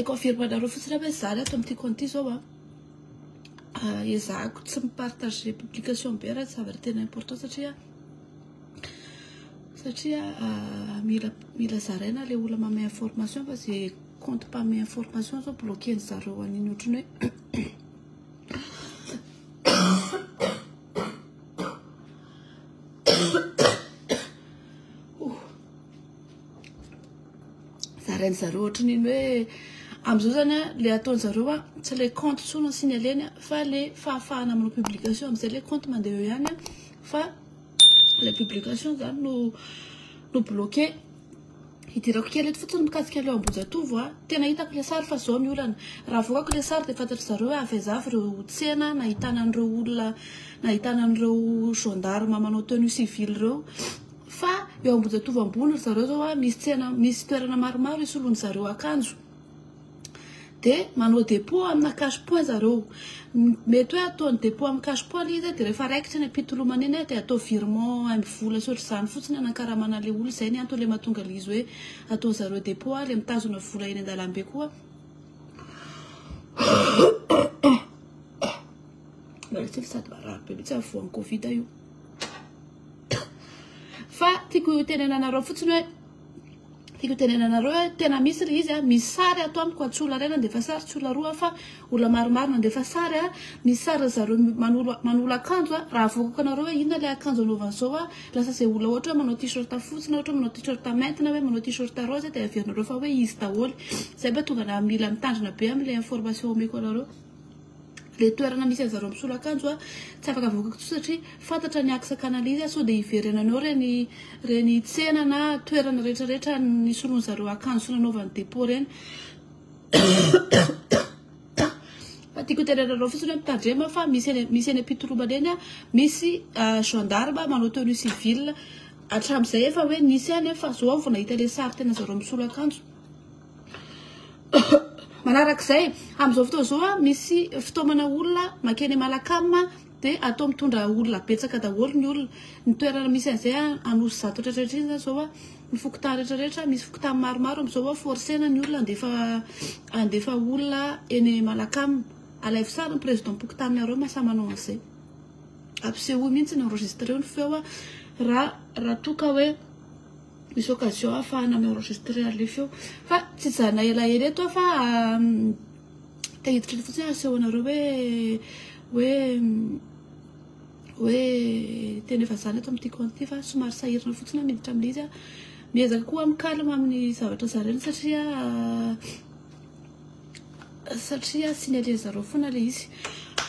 confirme dareo fotsiny hoe zany ato amin'ity compte ity zao ezahako tsy mipartage publication be raha tsy zavatra tena important satria mila zaraina le olona manome information fa zay compte pas manome information zao bloqué zareo an'iny ohatrany hoe zarainy zareo ohatrany hoe am'izao zany le ataon'zareo tsy le compte tsona signaleny fa le fahafahana amin'ny publication am'izay le compte mandeha eo ihany fa le publication zany no bloqué hidirako kely eto fotsiny mikasika leo Ambojatovo tena hitako le sary fa zao ny olana raha voakako le sary dia fantatry zareo hoe avy ireo tsena nahitanan'ireo olona nahitanan'ireo gendarme manao tenue civile ireo fa eo Ambojatovo ambony zareo zao misy toerana maromaro isolony zareo akanjo de manao dépôt amina cache-point zareo mety hoe ataony dépôt amin'ny cache-point izy dia rehefa raikitra ny ampitolomana iny dia atao virement amin'ny vola sotra izany fotsiny anakaramana le olona izay ny antony le mahatonga le izy hoe atao zareo dépôt le mitazona vola eny an-dalambe koa tsy sady marary be mihitsy amin'ny voan'ny covid io fa tiako tenenanareo fotsiny hoe tena misy le izy misy sary ato amiko atsola ray nandefa sary tsola roa fa olona maromaro nandefa sary misy sary zareo manolo akanjo raha voakako anareo hoe inona le akanjo anaovan'izao lasa zay olona ohatra hoe manao t-shirt fotsy na ohatra manao t-shirt mainty na hoe manao t-shirt rose dia averinareo fa hoe izy daholo zay mba tonga na mila mitandrina be amin'le information omeko anareo le toerana misy an'zareo misolo akanjo tsy afaka voakako tso satria fantatra ny aksa kanal izy sao dia hiverenanao reny tsena na toerana rehetrarehetra ny solon'zareo akanjo sy nanaovany dépôt reny fa tiako tenenanareo fotsiny hoe mitandrema fa misy eny ampitolomana eny misy gendarme manao tenue civile hatramin'izay efa hoe nisy any fa zao vao nahita le sary tena zareo misolo akanjo manarak'izay amin'izao fotoana zao misy fitaomana olona makeny Malakama dia atao mitondra olona betsaka daholo ny olona ny toerana misy an'izay anosy zato rehetrarehetra iny zao ny fokotany rehetrarehetra misy fokotany maromaro amin'izao forcena ny olona andefa olona eny Malakama alaivo sara ny président pokotaninareo mahasamanao an'izay ampisehoa mihitsy ny enregistreo ny feo raha toka hoe misy occasion ahafahana enregistré le feo fa tsy zana elaela eto fa tahiditra fotsiny asehonareo hoe tena efa zany eto amin'ity compte ity fa somary sahirana fotsiny miditra amin'le izy miezaka koa mikalma amin'ny zavatra zareny satria signalezareo foana le izy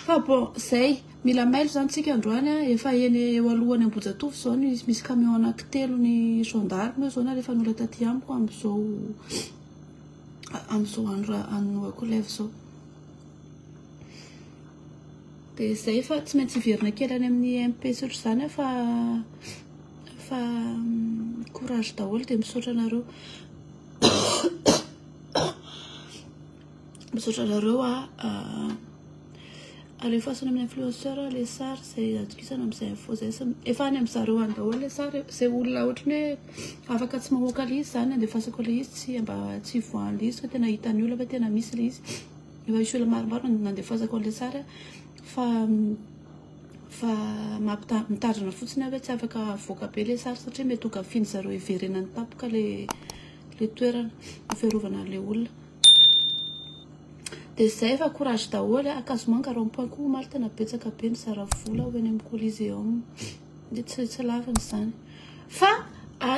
fa bon zay mila mail zany tsika androany efa eny eo alohany Ambojatovo zao misy camion anankitelo ny gendarme zao na rehefa nola taty amiko amin'izao anoako lève zao dia zay fa tsy maintsy hiverina kely any amin'ny MP sotra zany fa courage daholo dia misaotra anareo alefasana amin'ny influenceur le sary zay atokisana amin'izay info zay efa any amin'zareo any daholo le sary zay olona ohatrany hoe afaka tsy mamoaka le izy zany andefasako le izy mba tsy voan'le izy fa tena hitan'ny olona fa tena misy le izy efa misy olona maromaro nandefasako an'le sary fa mitandrina fotsiny hoe tsy afaka voaka be le sary satria mety ho gafiny zareo hiverenany tapoka le toerana hifiarovana le olona dia zay fa courage daholo akazomanga rond-point koa maro tena betsaka be ny zara vola ho eny amin'ny Coliseum dia tsy laviny zany fa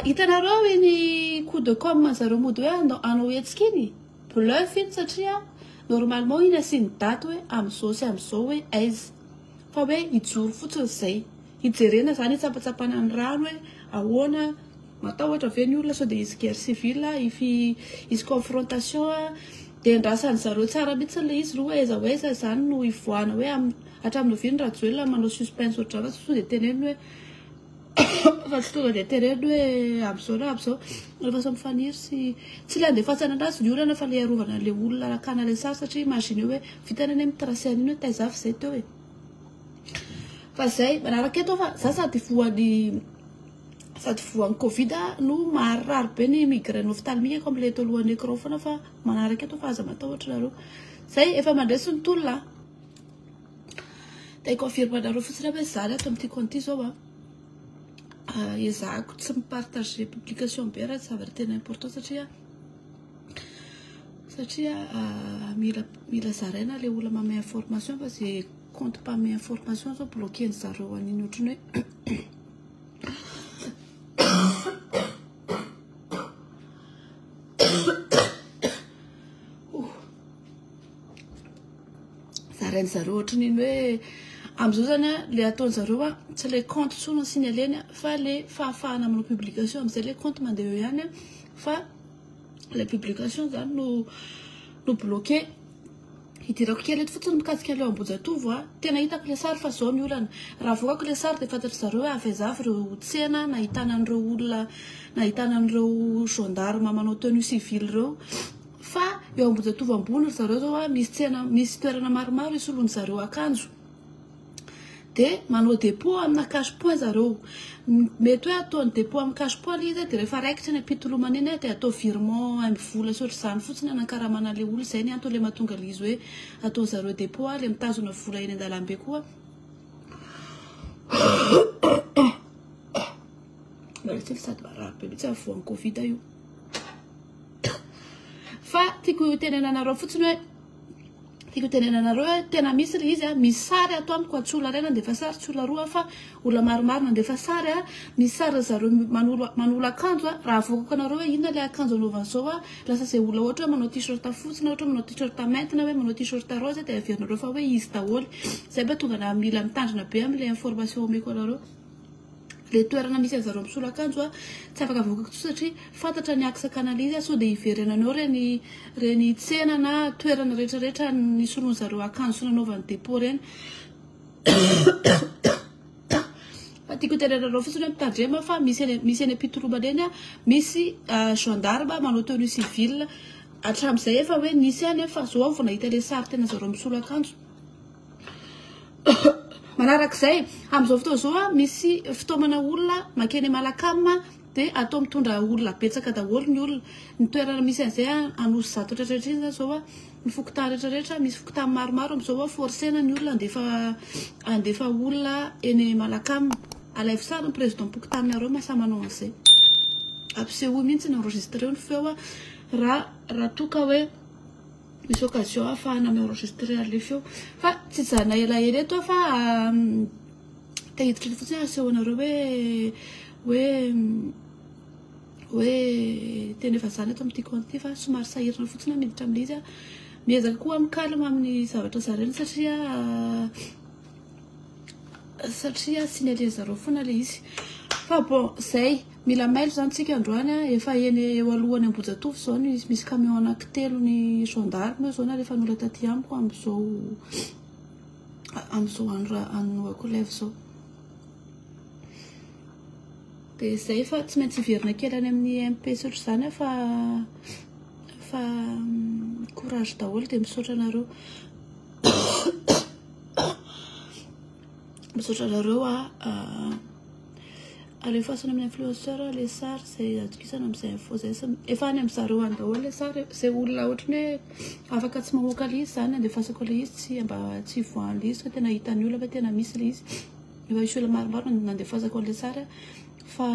hitanareo iny coup de com zareo mody hoe anao hetsika iny bluff iny satria normalement iny asiany daty hoe amin'izao sy amin'izao hoe aiza fa hoe hijoro fotsiny zay hijerena zany hitsapatsapana ny rano hoe ahoana matahotra ve ny olona sao dia izy guerre civile izy confrontation dia ndrasany zareo tsara mihitsy le izy roa aiza zany no hivoahana hoe hatramin'ny viny raha joelona manao suspense ohatrava tsy tonga dia teneny hoe fa tsy tonga dia teneny hoe amin'izao na amin'izao rehefa so mifaniry tsy le andefasana anazy ny olana fa le arovana le olona rakana le sary satria imagine hoe vitana any amin'ny tracéany iny hoe taizafy zay teo fa zay manaraka eto fa za sady voany sady voan'ny covid no marirary be ny migraine ophtalmique comme le tolohan'ny écran foana fa manaraka eto fa aza matahotra nareo zay efa mandresy ny tolona de confirme nareo fotsiny hoe zany ato amin'ity compte ity zao ezahako tsy mipartage publication be raha tsy zavatra tena important satria mila zaraina le olona mame information fa zay compte pas mes information zao bloqué ny zareo an'iny ohatrany hoe zarainy zareo ohatrany iny hoe am'izao zany le ataony zareo tsy le compte tsona signaleny fa le fahafahana amin'ny publication am'izay le compte mandeha eo ihany fa la publication zany no bloqué hidirako kely eto fotsiny mikasika leo Ambojatovo tena hitako le sary fa zao ny olana raha voakako le sary de fantatry zareo hoe avy reo tsena nahitana an'ireo olona nahitana an'ireo gendarme manao tenue civile reo fa eo Ambojatovo ambony zareo zao misy toerana maromaro isolony zareo akanjo de manao dépôt amina cache point zareo mety hoe ataony dépôt amin'ny cache point izy de rehefa raikitra ny apitolomana iny de atao virement amin'ny vola sotry zany fotsiny anakaramana le olo zay ny antony le mahatonga le izy hoe atao zareo dépôt le mitazona vola eny an-dalambe koa tsy sady marary be mitsy amin'ny voan'ny covid io fa tiako tenena anareo fotsiny hoe tiako tenena anareo hoe tena misy le izy misy sary ato amiko atsola ray nandefa sary tsola roa fa olona maromaro nandefa sary misy sary zareo manolo akanjo raha voakako anareo hoe inona le akanjo anaovany zao lasa zay olona ohatra hoe manao t-shirt fotsy na ohatra manao t-shirt mainty na hoe manao t-shirt rose de averinareo fa hoe izy daholo zay mba tonga na mila mitandrina be am'le information omeko anareo le toerana misy zareo misolo akanjo tsy afaka voakako tso satria fantatra ny aksa kanalizy so de iverenanao reny tsena na toerana rehetrarehetra ny solony zareo akanjo so nanaovany dépôt reny fa tiako tenenanao fotsiny hoe mitandrema fa misy eny apitolomana eny misy gendarme manao tenue civile hatramin'izay efa hoe nisy any fa zao vao nahita le sary tena zareo misolo akanjo manarak'izay am'izao fotoa zao misy fitaomana olona makeny Malakama de atao mitondra olona betsaka daholo ny olona ny toerana misy an'izay anosy zato rehetrarehetra iny zao ny fokotany rehetrarehetra misy fokotany maromaro am'izao forcena ny olona andefa olona eny Malakama alaivo sara ny président pokotaninareo mahasamanao an'izay ampiseho mihitsy ny enregistreo ny feo raha toka hoe misy occasion ahafahana mi-enregistrer le feo fa tsy zana elaela eto fa tahiditra fotsiny asehonareo hoe tena efa zany eto amin'ity compte ity fa somary sahirana fotsiny miditra amin'le izy miezaka koa amin'ny calme amin'ny zavatra zareny satria signalé zareo foana le izy fa bon zay mila mail zany tsika androany efa eny eo alohany Ambojatovo zao misy camion anankitelo ny gendarme zao na rehefa nola taty amiko am'izao anoako lève zao de zay fa tsy maintsy iverina kely any amin'ny MP sotro zany fa courage daholo de misaotra anareo aleo fasana amin'ny influenceur le sary zay atokisana am'izay info zay efa any am'zareo any daholo le sary zay olona ohatrany hoe afaka tsy mamoaka le izy zany andefasako le izy tsy voan'le izy fa tena hitany olona fa tena misy le izy efa isy olona maromaro nandefasako le sary fa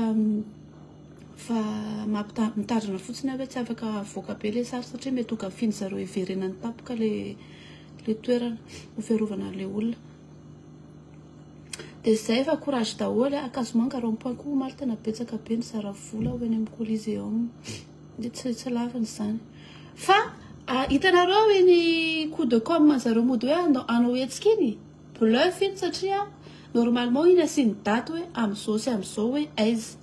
mitandrina fotsiny hoe tsy afaka voaka be le sary satria mety okafiny zareo iverenany tapoka le toerana ho fiarovana le olona de zay fa courage daholo akazomanga rond-point koa maly tena betsaka be ny zara vola ho eny amin'ny Coliseum de tsy laviny zany fa hitanareo iny coup de com zareo mody hoe anao hetsika iny bluff iny satria normalement iny asiny daty hoe am'izao sy am'izao hoe aiza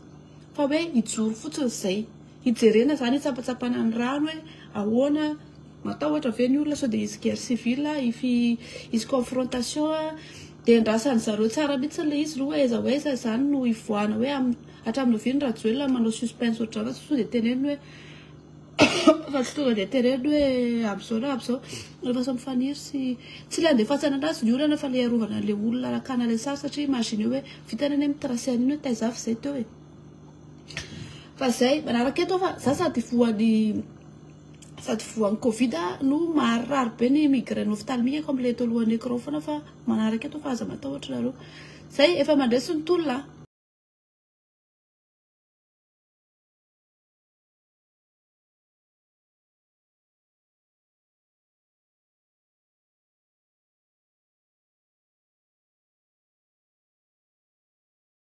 fa hoe hijoro fotsiny zay hijerena zany hitsapatsapana ny rano hoe ahoana matahotra ve ny olona so de izy guerre civile izy confrontation de ndrasany zareo tsara mihitsy le izy roa aiza zany no ivoana hoe hatramin'ny viny raha joelona manao suspense otra fa tsy de teneny hoe fa tsy tonga de teneny hoe am'izao na am'izao rehefa so mifaniry tsy le andefasana anazy ny olana fa le arovana le olona rakana le sary satria imagine hoe vitana any amin'ny tracé an'iny hoe taizafy zay teo fa zay manaraka eto fa za sady voan'ny covid no marary be ny migraine ophtalmique comme le tolohan'ny écran fa manaraka eto fa aza matahotra nareo zay efa mandresy ny tolona